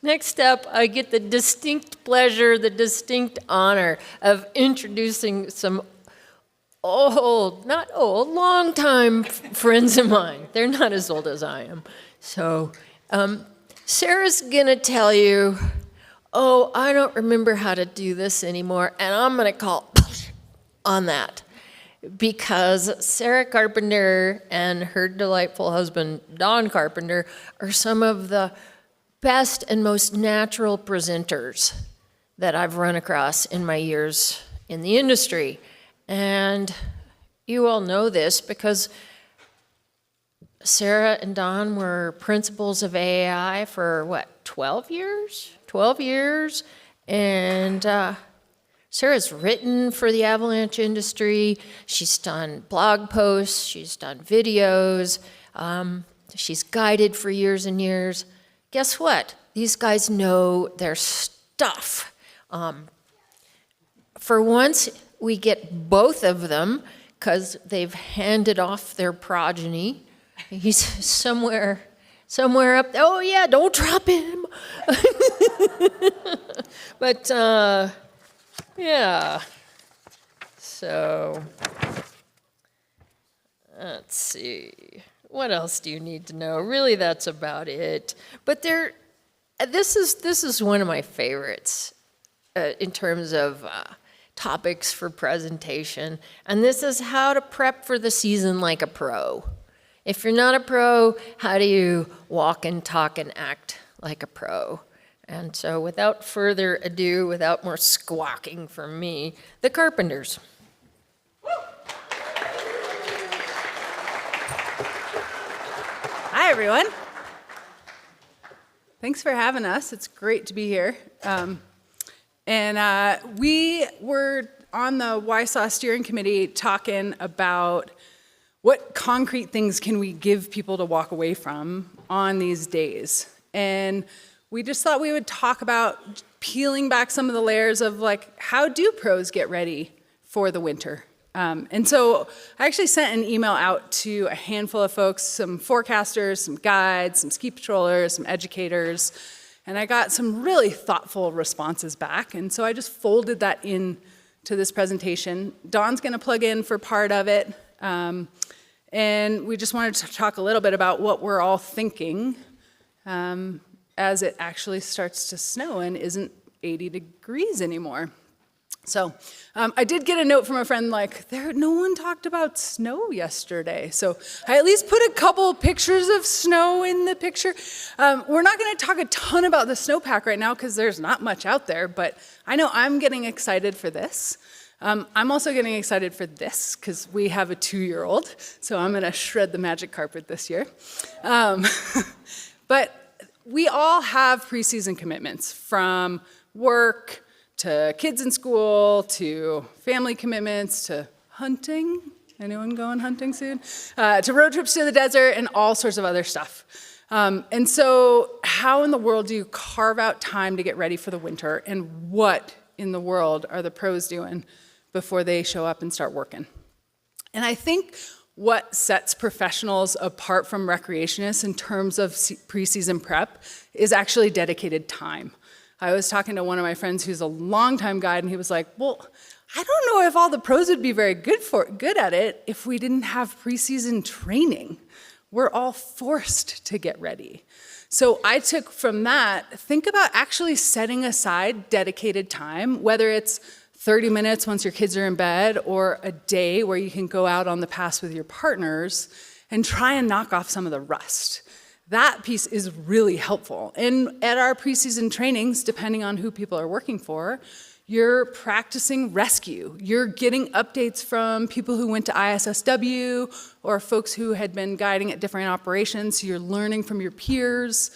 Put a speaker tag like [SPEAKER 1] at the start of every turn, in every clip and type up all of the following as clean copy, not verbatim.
[SPEAKER 1] Next up, I get the distinct pleasure, the distinct honor of introducing some long-time friends of mine. They're not as old as I am. So Sarah's gonna tell you, oh, I don't remember how to do this anymore, and I'm gonna call on that. Because Sarah Carpenter and her delightful husband, Don Carpenter, are some of the best and most natural presenters that I've run across in my years in the industry. And you all know this because Sarah and Don were principals of AAI for, 12 years? 12 years. And Sarah's written for the avalanche industry. She's done blog posts. She's done videos. She's guided for years and years. Guess what? These guys know their stuff. For once, we get both of them because they've handed off their progeny. He's somewhere up there. Oh yeah, don't drop him. But yeah. So let's see. What else do you need to know? Really, that's about it. But this is one of my favorites in terms of topics for presentation. And this is how to prep for the season like a pro. If you're not a pro, how do you walk and talk and act like a pro? And so without further ado, without more squawking from me, the Carpenters.
[SPEAKER 2] Hi, everyone. Thanks for having us. It's great to be here. We were on the WYSAW steering committee talking about what concrete things can we give people to walk away from on these days. And we just thought we would talk about peeling back some of the layers of how do pros get ready for the winter? And so I actually sent an email out to a handful of folks, some forecasters, some guides, some ski patrollers, some educators, and I got some really thoughtful responses back. And so I just folded that in to this presentation. Dawn's gonna plug in for part of it. And we just wanted to talk a little bit about what we're all thinking as it actually starts to snow and isn't 80 degrees anymore. So I did get a note from a friend no one talked about snow yesterday. So I at least put a couple pictures of snow in the picture. We're not going to talk a ton about the snowpack right now because there's not much out there, but I know I'm getting excited for this. I'm also getting excited for this because we have a 2-year-old, so I'm going to shred the magic carpet this year. But we all have preseason commitments, from work to kids in school to family commitments to hunting. Anyone going hunting soon? To road trips to the desert and all sorts of other stuff. And so how in the world do you carve out time to get ready for the winter, and what in the world are the pros doing before they show up and start working? And I think what sets professionals apart from recreationists in terms of preseason prep is actually dedicated time. I was talking to one of my friends who's a longtime guide, and he was like, well, I don't know if all the pros would be very good at it if we didn't have preseason training. We're all forced to get ready. So I took from that, think about actually setting aside dedicated time, whether it's 30 minutes once your kids are in bed, or a day where you can go out on the pass with your partners and try and knock off some of the rust. That piece is really helpful. And at our preseason trainings, depending on who people are working for, you're practicing rescue. You're getting updates from people who went to ISSW or folks who had been guiding at different operations. So you're learning from your peers.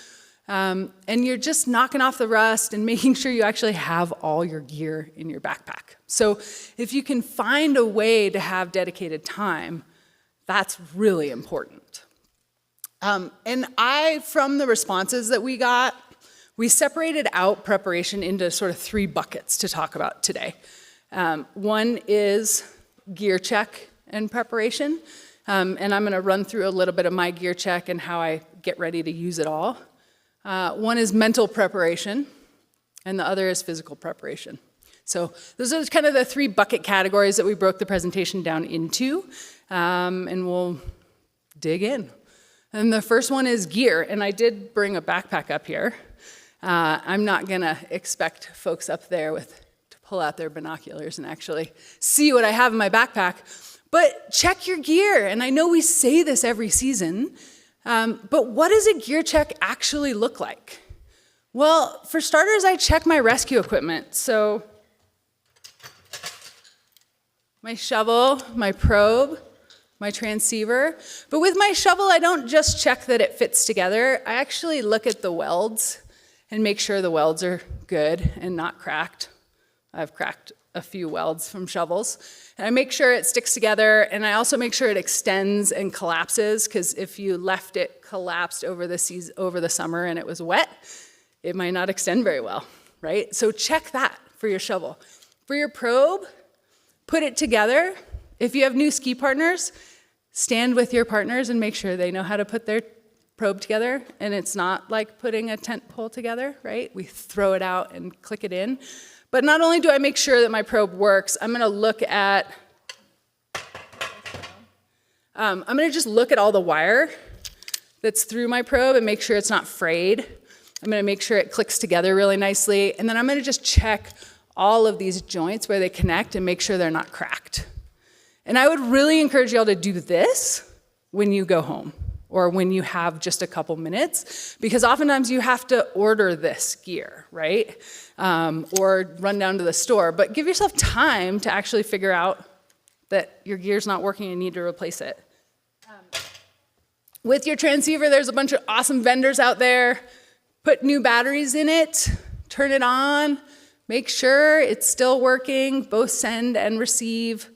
[SPEAKER 2] And you're just knocking off the rust and making sure you actually have all your gear in your backpack. So if you can find a way to have dedicated time, that's really important. From the responses that we got, we separated out preparation into sort of 3 buckets to talk about today. One is gear check and preparation. And I'm going to run through a little bit of my gear check and how I get ready to use it all. One is mental preparation, and the other is physical preparation. So those are kind of the 3 bucket categories that we broke the presentation down into, and we'll dig in. And the first one is gear, and I did bring a backpack up here. I'm not gonna expect folks up there to pull out their binoculars and actually see what I have in my backpack, but check your gear. And I know we say this every season, but what does a gear check actually look like? Well, for starters, I check my rescue equipment. So my shovel, my probe, my transceiver. But with my shovel, I don't just check that it fits together. I actually look at the welds and make sure the welds are good and not cracked. I've cracked a few welds from shovels. And I make sure it sticks together, and I also make sure it extends and collapses, because if you left it collapsed over the summer and it was wet, it might not extend very well, right? So check that for your shovel. For your probe, put it together. If you have new ski partners, stand with your partners and make sure they know how to put their probe together, and it's not like putting a tent pole together, right? We throw it out and click it in. But not only do I make sure that my probe works, I'm gonna just look at all the wire that's through my probe and make sure it's not frayed. I'm gonna make sure it clicks together really nicely, and then I'm gonna just check all of these joints where they connect and make sure they're not cracked. And I would really encourage y'all to do this when you go home or when you have just a couple minutes, because oftentimes you have to order this gear, right? Or run down to the store. But give yourself time to actually figure out that your gear's not working and you need to replace it. With your transceiver, there's a bunch of awesome vendors out there. Put new batteries in it, turn it on, make sure it's still working, both send and receive.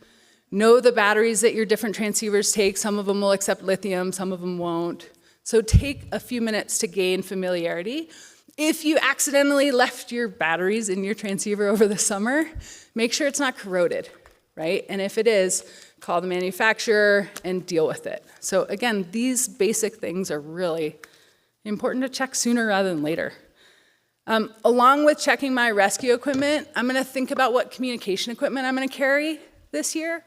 [SPEAKER 2] Know the batteries that your different transceivers take. Some of them will accept lithium, some of them won't. So take a few minutes to gain familiarity. If you accidentally left your batteries in your transceiver over the summer, make sure it's not corroded, right? And if it is, call the manufacturer and deal with it. So again, these basic things are really important to check sooner rather than later. Along with checking my rescue equipment, I'm gonna think about what communication equipment I'm gonna carry this year.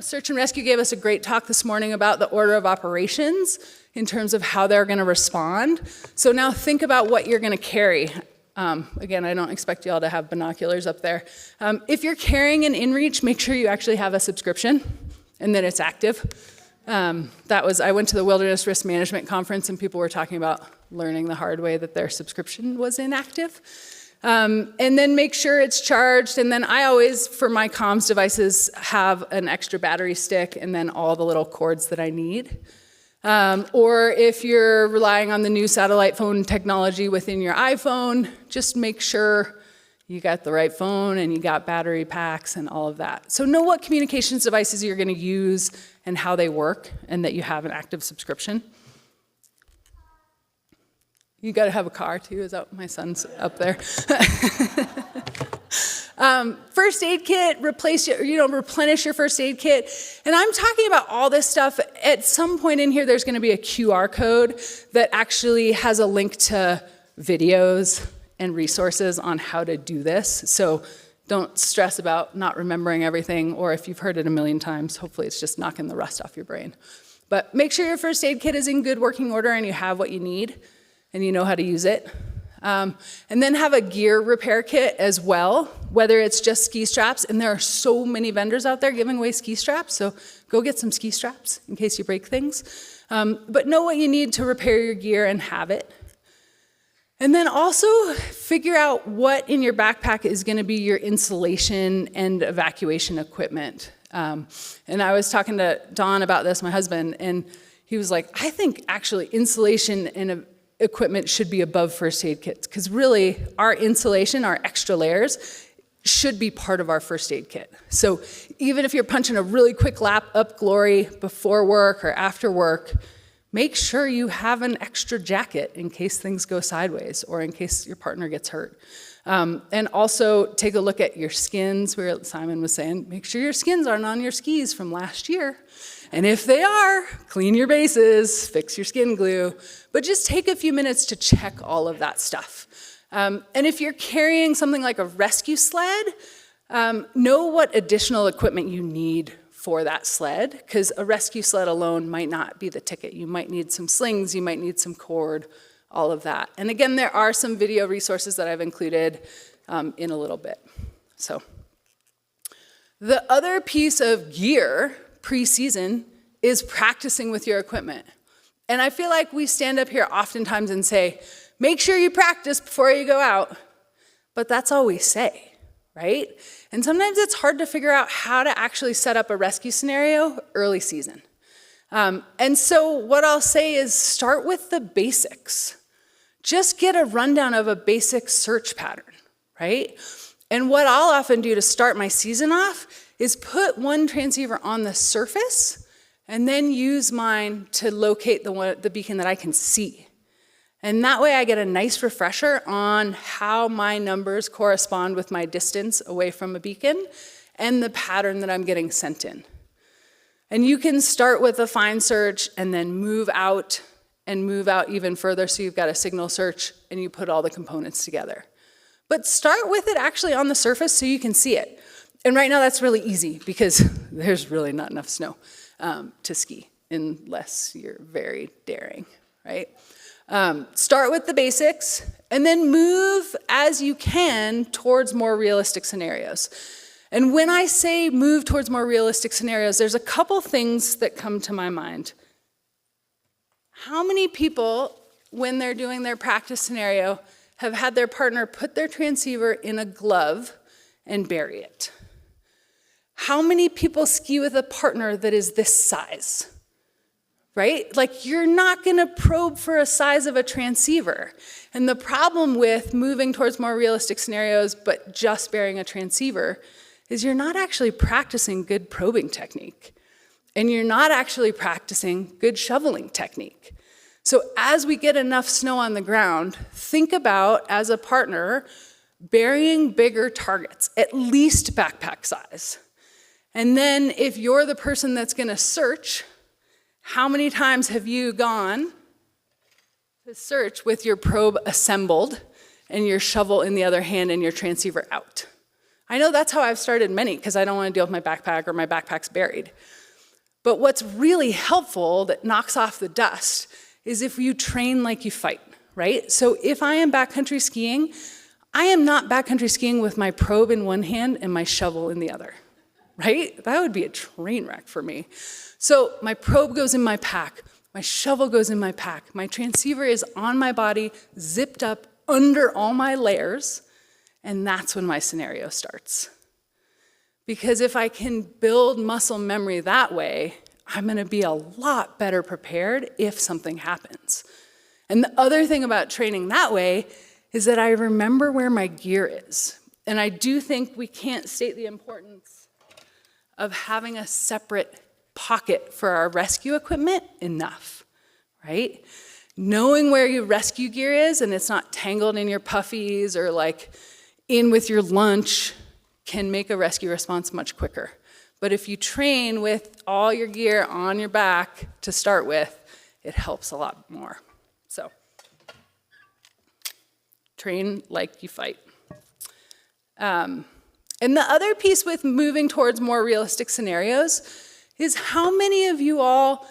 [SPEAKER 2] Search and Rescue gave us a great talk this morning about the order of operations in terms of how they're gonna respond. So now think about what you're gonna carry. Again, I don't expect y'all to have binoculars up there. If you're carrying an inReach, make sure you actually have a subscription and that it's active. I went to the Wilderness Risk Management Conference and people were talking about learning the hard way that their subscription was inactive. And then make sure it's charged, and then I always, for my comms devices, have an extra battery stick and then all the little cords that I need. Or if you're relying on the new satellite phone technology within your iPhone, just make sure you got the right phone and you got battery packs and all of that. So know what communications devices you're gonna use and how they work, and that you have an active subscription. You gotta have a car too, is that my son's up there? First aid kit, replenish your first aid kit. And I'm talking about all this stuff. At some point in here, there's gonna be a QR code that actually has a link to videos and resources on how to do this. So don't stress about not remembering everything, or if you've heard it a million times, hopefully it's just knocking the rust off your brain. But make sure your first aid kit is in good working order and you have what you need and you know how to use it. And then have a gear repair kit as well, whether it's just ski straps, and there are so many vendors out there giving away ski straps, so go get some ski straps in case you break things. But know what you need to repair your gear and have it. And then also figure out what in your backpack is gonna be your insulation and evacuation equipment. And I was talking to Don about this, my husband, and he was like, I think actually insulation and equipment should be above first aid kits, because really our insulation, our extra layers, should be part of our first aid kit. So even if you're punching a really quick lap up Glory before work or after work, make sure you have an extra jacket in case things go sideways or in case your partner gets hurt. And also take a look at your skins, where Simon was saying, make sure your skins aren't on your skis from last year. And if they are, clean your bases, fix your skin glue, but just take a few minutes to check all of that stuff. And if you're carrying something like a rescue sled, know what additional equipment you need for that sled, because a rescue sled alone might not be the ticket. You might need some slings, you might need some cord, all of that. And again, there are some video resources that I've included in a little bit. So, the other piece of gear pre-season is practicing with your equipment. And I feel like we stand up here oftentimes and say, make sure you practice before you go out. But that's all we say, right? And sometimes it's hard to figure out how to actually set up a rescue scenario early season. And so what I'll say is start with the basics. Just get a rundown of a basic search pattern, right? And what I'll often do to start my season off is put one transceiver on the surface and then use mine to locate the beacon that I can see. And that way I get a nice refresher on how my numbers correspond with my distance away from a beacon and the pattern that I'm getting sent in. And you can start with a fine search and then move out even further so you've got a signal search and you put all the components together. But start with it actually on the surface so you can see it. And right now that's really easy because there's really not enough snow to ski unless you're very daring, right? Start with the basics, and then move as you can towards more realistic scenarios. And when I say move towards more realistic scenarios, there's a couple things that come to my mind. How many people, when they're doing their practice scenario, have had their partner put their transceiver in a glove and bury it? How many people ski with a partner that is this size? Right? Like, you're not going to probe for a size of a transceiver. And the problem with moving towards more realistic scenarios but just burying a transceiver is you're not actually practicing good probing technique. And you're not actually practicing good shoveling technique. So as we get enough snow on the ground, think about, as a partner, burying bigger targets, at least backpack size. And then if you're the person that's going to search, how many times have you gone to search with your probe assembled and your shovel in the other hand and your transceiver out? I know that's how I've started many because I don't want to deal with my backpack or my backpack's buried. But what's really helpful that knocks off the dust is if you train like you fight, right? So if I am backcountry skiing, I am not backcountry skiing with my probe in one hand and my shovel in the other, right? That would be a train wreck for me. So my probe goes in my pack, my shovel goes in my pack, my transceiver is on my body, zipped up under all my layers, and that's when my scenario starts. Because if I can build muscle memory that way, I'm gonna be a lot better prepared if something happens. And the other thing about training that way is that I remember where my gear is. And I do think we can't state the importance of having a separate pocket for our rescue equipment enough, right? Knowing where your rescue gear is and it's not tangled in your puffies or like in with your lunch can make a rescue response much quicker. But if you train with all your gear on your back to start with, it helps a lot more. So, train like you fight. And the other piece with moving towards more realistic scenarios is how many of you all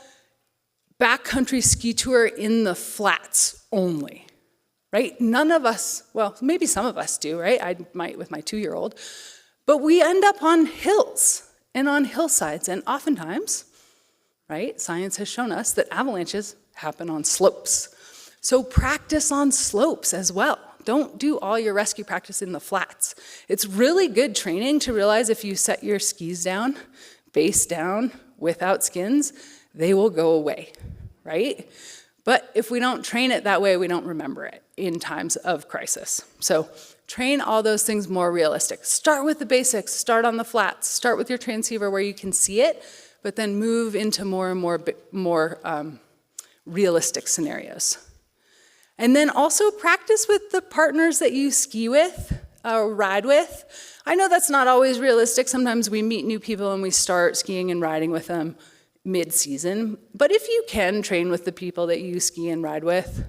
[SPEAKER 2] backcountry ski tour in the flats only, right? None of us, well, maybe some of us do, right? I might with my 2-year-old, but we end up on hills and on hillsides, and oftentimes, right, science has shown us that avalanches happen on slopes. So practice on slopes as well. Don't do all your rescue practice in the flats. It's really good training to realize if you set your skis down, face down, without skins, they will go away, right? But if we don't train it that way, we don't remember it in times of crisis. So train all those things more realistic. Start with the basics, start on the flats, start with your transceiver where you can see it, but then move into more and more realistic scenarios. And then also practice with the partners that you ski with, ride with. I know that's not always realistic. Sometimes we meet new people and we start skiing and riding with them mid-season. But if you can train with the people that you ski and ride with,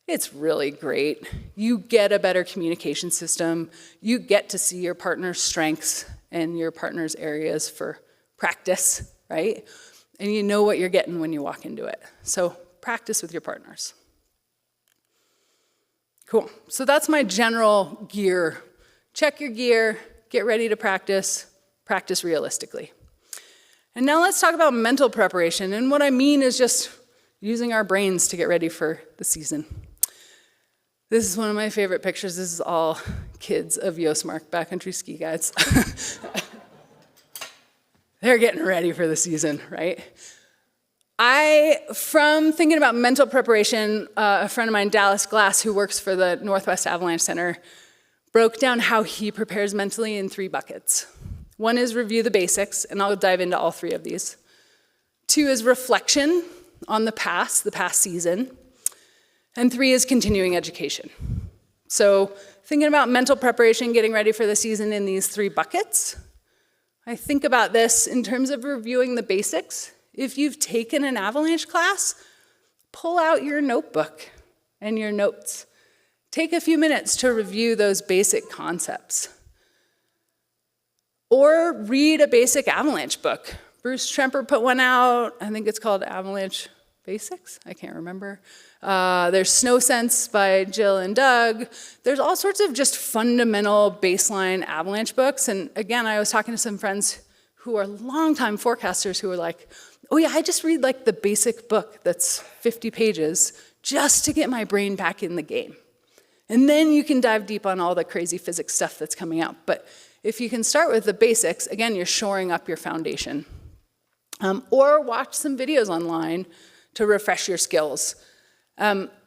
[SPEAKER 2] it's really great. You get a better communication system. You get to see your partner's strengths and your partner's areas for practice, right? And you know what you're getting when you walk into it. So practice with your partners. Cool. So that's my general gear. Check your gear, get ready to practice, practice realistically. And now let's talk about mental preparation. And what I mean is just using our brains to get ready for the season. This is one of my favorite pictures. This is all kids of Yosemite backcountry ski guides. They're getting ready for the season, right? From thinking about mental preparation, a friend of mine, Dallas Glass, who works for the Northwest Avalanche Center, broke down how he prepares mentally in 3 buckets. 1 is review the basics, and I'll dive into all 3 of these. 2 is reflection on the past season. And 3 is continuing education. So thinking about mental preparation, getting ready for the season in these 3 buckets, I think about this in terms of reviewing the basics. If you've taken an avalanche class, pull out your notebook and your notes. Take a few minutes to review those basic concepts. Or read a basic avalanche book. Bruce Tremper put one out. I think it's called Avalanche Basics. I can't remember. There's Snow Sense by Jill and Doug. There's all sorts of just fundamental baseline avalanche books. And again, I was talking to some friends who are longtime forecasters who were like, oh yeah, I just read like the basic book that's 50 pages just to get my brain back in the game. And then you can dive deep on all the crazy physics stuff that's coming out. But if you can start with the basics, again, you're shoring up your foundation. Or watch some videos online to refresh your skills.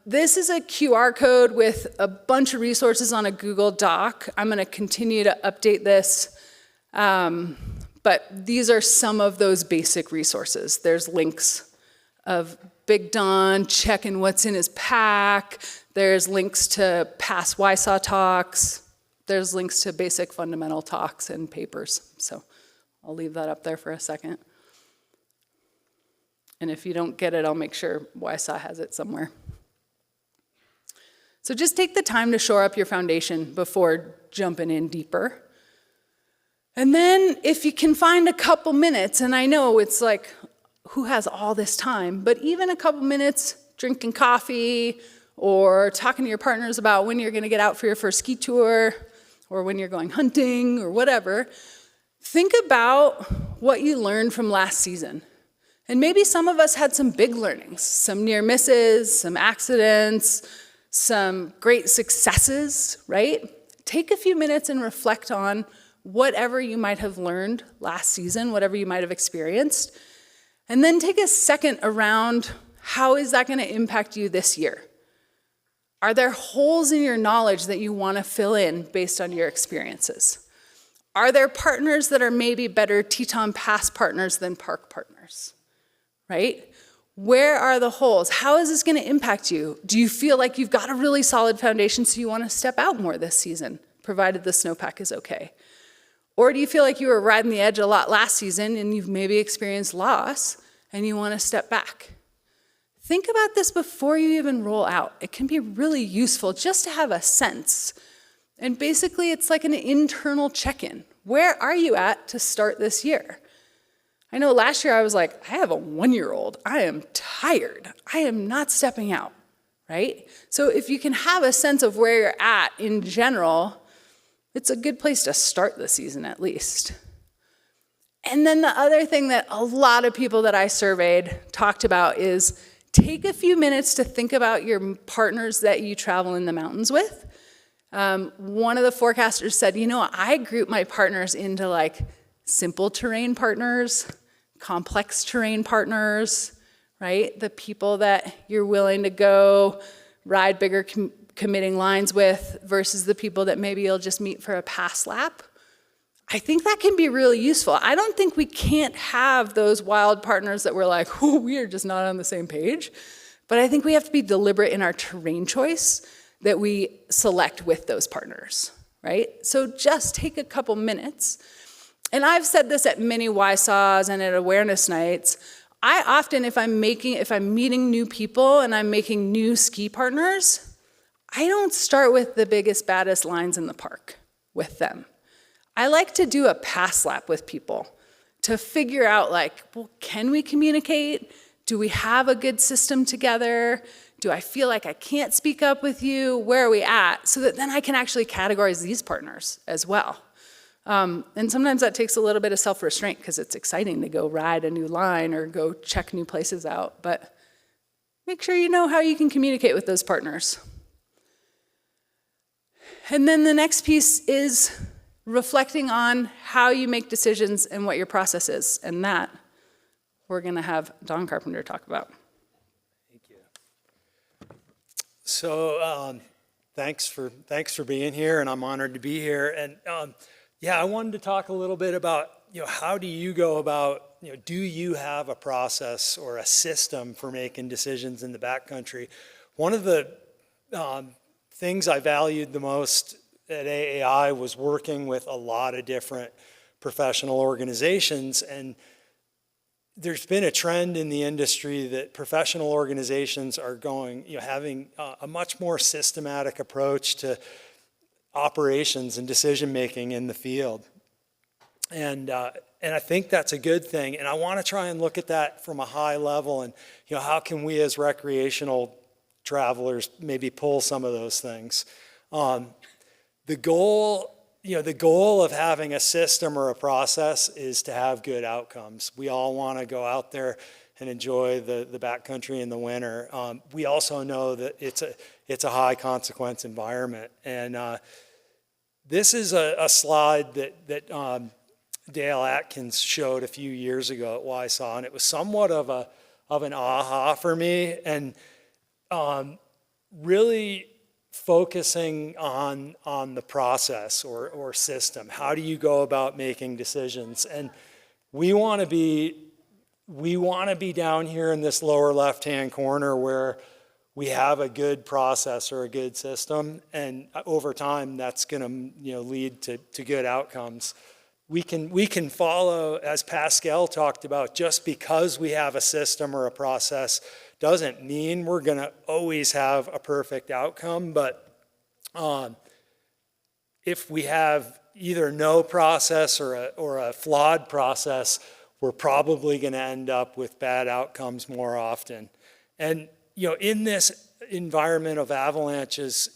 [SPEAKER 2] This is a QR code with a bunch of resources on a Google Doc. I'm going to continue to update this. But these are some of those basic resources. There's links of Big Don checking what's in his pack. There's links to past WYSAW talks. There's links to basic fundamental talks and papers. So I'll leave that up there for a second. And if you don't get it, I'll make sure WYSAW has it somewhere. So just take the time to shore up your foundation before jumping in deeper. And then if you can find a couple minutes, and I know it's like, who has all this time? But even a couple minutes drinking coffee or talking to your partners about when you're going to get out for your first ski tour or when you're going hunting or whatever, think about what you learned from last season. And maybe some of us had some big learnings, some near misses, some accidents, some great successes, right? Take a few minutes and reflect on whatever you might have learned last season, whatever you might have experienced, and then take a second around how is that going to impact you this year? Are there holes in your knowledge that you want to fill in based on your experiences? Are there partners that are maybe better Teton Pass partners than park partners? Right? Where are the holes? How is this going to impact you? Do you feel like you've got a really solid foundation so you want to step out more this season, provided the snowpack is okay? Or do you feel like you were riding the edge a lot last season and you've maybe experienced loss and you want to step back? Think about this before you even roll out. It can be really useful just to have a sense. And basically, it's like an internal check-in. Where are you at to start this year? I know last year I was like, I have a 1-year-old. I am tired. I am not stepping out, right? So if you can have a sense of where you're at in general, it's a good place to start the season at least. And then the other thing that a lot of people that I surveyed talked about is take a few minutes to think about your partners that you travel in the mountains with. One of the forecasters said, I group my partners into like simple terrain partners, complex terrain partners, right? The people that you're willing to go ride bigger committing lines with versus the people that maybe you'll just meet for a pass lap. I think that can be really useful. I don't think we can't have those wild partners that we're like, oh, we are just not on the same page. But I think we have to be deliberate in our terrain choice that we select with those partners, right? So just take a couple minutes. And I've said this at many WYSAWs and at awareness nights. I often, if I'm meeting new people and I'm making new ski partners, I don't start with the biggest, baddest lines in the park with them. I like to do a pass lap with people to figure out, like, well, can we communicate? Do we have a good system together? Do I feel like I can't speak up with you? Where are we at? So that then I can actually categorize these partners as well. And sometimes that takes a little bit of self-restraint because it's exciting to go ride a new line or go check new places out. But make sure you know how you can communicate with those partners. And then the next piece is reflecting on how you make decisions and what your process is. And that we're going to have Don Carpenter talk about.
[SPEAKER 3] Thank you. So thanks for being here, and I'm honored to be here. And yeah, I wanted to talk a little bit about, how do you go about, do you have a process or a system for making decisions in the backcountry? One of the things I valued the most at AAI was working with a lot of different professional organizations, and there's been a trend in the industry that professional organizations are having a much more systematic approach to operations and decision making in the field, and I think that's a good thing. And I want to try and look at that from a high level, and how can we as recreational travelers maybe pull some of those things. The goal of having a system or a process is to have good outcomes. We all want to go out there and enjoy the backcountry in the winter. We also know that it's a high consequence environment. And this is a slide that Dale Atkins showed a few years ago at WYSAW, and it was somewhat of an aha for me, and really focusing on the process or system. How do you go about making decisions? And we want to be down here in this lower left-hand corner where we have a good process or a good system, and over time that's going to lead to good outcomes. We can follow, as Pascal talked about, just because we have a system or a process doesn't mean we're going to always have a perfect outcome, but if we have either no process or a flawed process, we're probably going to end up with bad outcomes more often. And in this environment of avalanches,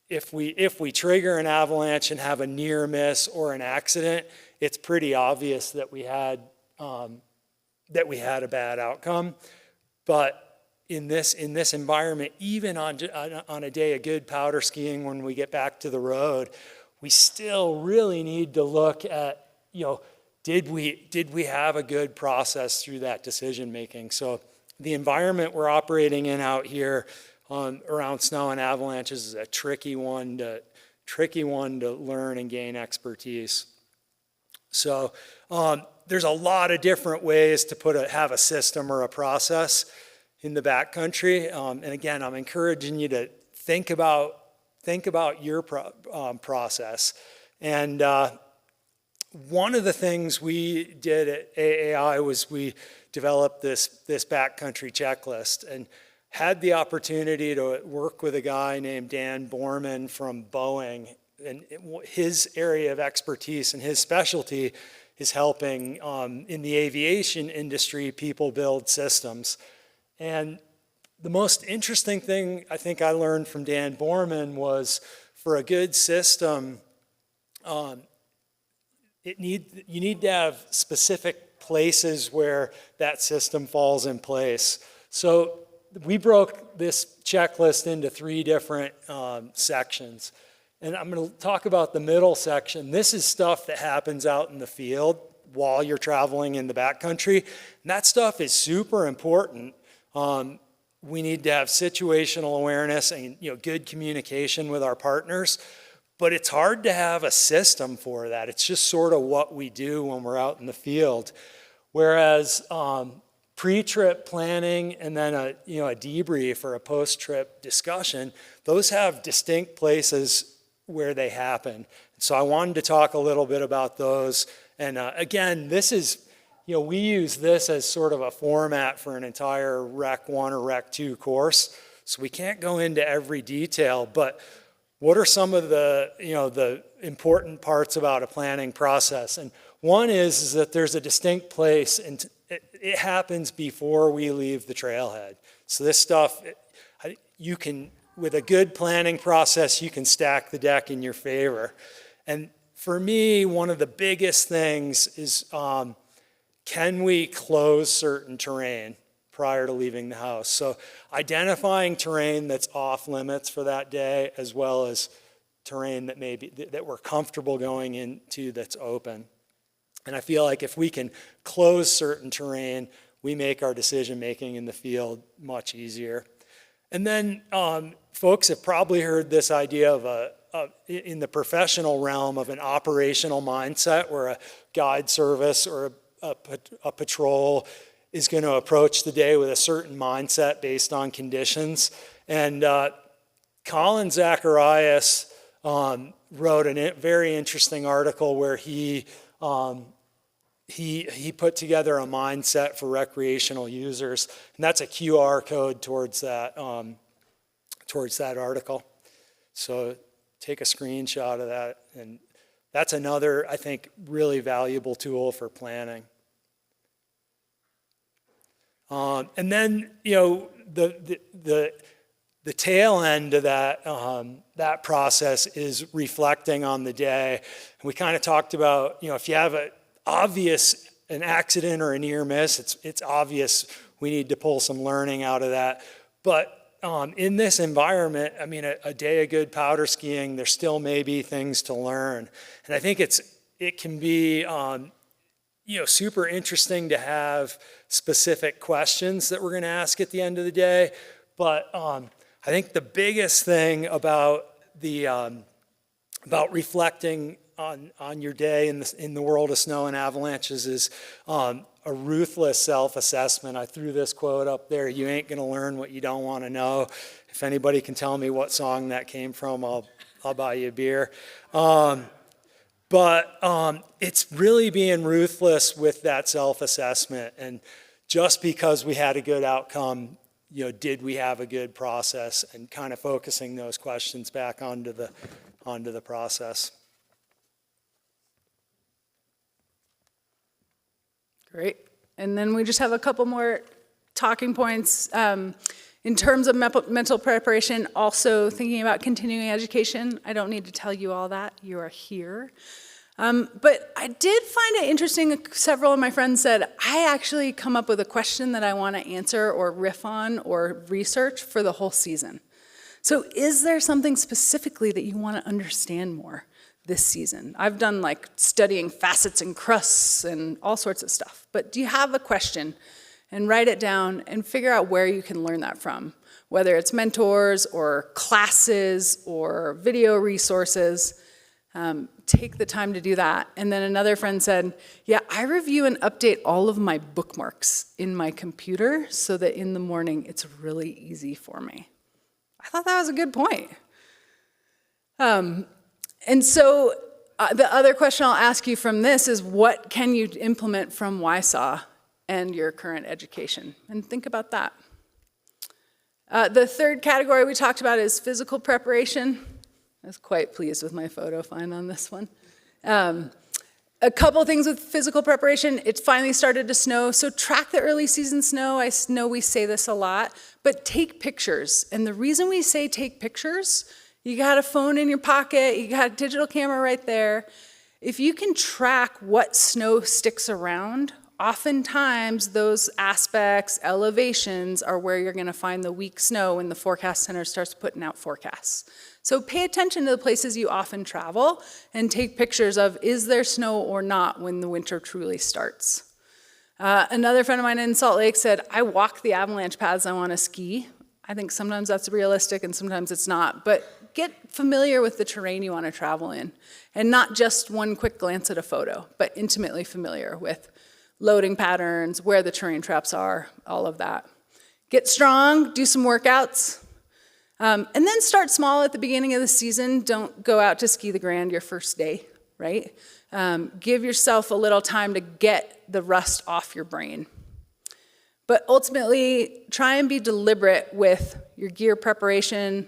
[SPEAKER 3] if we trigger an avalanche and have a near miss or an accident, it's pretty obvious that we had a bad outcome. But in this environment, even on a day of good powder skiing, when we get back to the road, we still really need to look at, did we have a good process through that decision making? So the environment we're operating in out here around snow and avalanches is a tricky one to learn and gain expertise. So there's a lot of different ways to have a system or a process in the backcountry. And again, I'm encouraging you to think about your process. And one of the things we did at AAI was we developed this backcountry checklist, and had the opportunity to work with a guy named Dan Borman from Boeing, and his area of expertise and his specialty is helping in the aviation industry people build systems. And the most interesting thing I think I learned from Dan Borman was, for a good system, you need to have specific places where that system falls in place. So we broke this checklist into 3 different sections. And I'm going to talk about the middle section. This is stuff that happens out in the field while you're traveling in the backcountry. And that stuff is super important. We need to have situational awareness and good communication with our partners. But it's hard to have a system for that. It's just sort of what we do when we're out in the field. Whereas pre-trip planning and then a debrief or a post-trip discussion, those have distinct places where they happen. So I wanted to talk a little bit about those. And again, this is we use this as sort of a format for an entire Rec 1 or Rec 2 course, so we can't go into every detail, but what are some of the, the important parts about a planning process? And one is that there's a distinct place, and it happens before we leave the trailhead. So this stuff, you can, with a good planning process, you can stack the deck in your favor. And for me, one of the biggest things is, can we close certain terrain prior to leaving the house? So identifying terrain that's off limits for that day, as well as terrain that that we're comfortable going into that's open. And I feel like if we can close certain terrain, we make our decision making in the field much easier. And then folks have probably heard this idea of in the professional realm of an operational mindset, where a guide service or a patrol is going to approach the day with a certain mindset based on conditions. And Colin Zacharias wrote a very interesting article where he put together a mindset for recreational users, and that's a QR code towards that article. So take a screenshot of that, and that's another, I think, really valuable tool for planning. And then, the tail end of that process is reflecting on the day. And we kind of talked about, if you have an accident or a near miss, it's obvious we need to pull some learning out of that. But in this environment, I mean, a day of good powder skiing, there still may be things to learn. And I think it can be super interesting to have specific questions that we're going to ask at the end of the day. But I think the biggest thing about reflecting on your day in the world of snow and avalanches is a ruthless self-assessment. I threw this quote up there: "You ain't going to learn what you don't want to know." If anybody can tell me what song that came from, I'll buy you a beer. But it's really being ruthless with that self-assessment. And just because we had a good outcome, did we have a good process? And kind of focusing those questions back onto the process.
[SPEAKER 2] Great. And then we just have a couple more talking points. In terms of mental preparation, also thinking about continuing education. I don't need to tell you all that. You are here. But I did find it interesting. Several of my friends said, I actually come up with a question that I want to answer or riff on or research for the whole season. So is there something specifically that you want to understand more this season? I've done like studying facets and crusts and all sorts of stuff. But do you have a question? And write it down and figure out where you can learn that from, whether it's mentors or classes or video resources. Take the time to do that. And then another friend said, yeah, I review and update all of my bookmarks in my computer so that in the morning it's really easy for me. I thought that was a good point. And so the other question I'll ask you from this is, what can you implement from WYSAW and your current education? And think about that. The third category we talked about is physical preparation. I was quite pleased with my photo find on this one. A couple things with physical preparation. It finally started to snow, so track the early season snow. I know we say this a lot, but take pictures. And the reason we say take pictures, you got a phone in your pocket, you got a digital camera right there. If you can track what snow sticks around, oftentimes those aspects, elevations, are where you're going to find the weak snow when the forecast center starts putting out forecasts. So pay attention to the places you often travel and take pictures of, is there snow or not when the winter truly starts. Another friend of mine in Salt Lake said, I walk the avalanche paths I want to ski. I think sometimes that's realistic and sometimes it's not, but get familiar with the terrain you want to travel in, and not just one quick glance at a photo, but intimately familiar with loading patterns, where the terrain traps are, all of that. Get strong, do some workouts, and then start small at the beginning of the season. Don't go out to ski the Grand your first day, right? Give yourself a little time to get the rust off your brain. But ultimately, try and be deliberate with your gear preparation,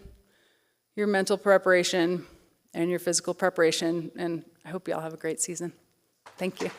[SPEAKER 2] your mental preparation, and your physical preparation. And I hope you all have a great season. Thank you.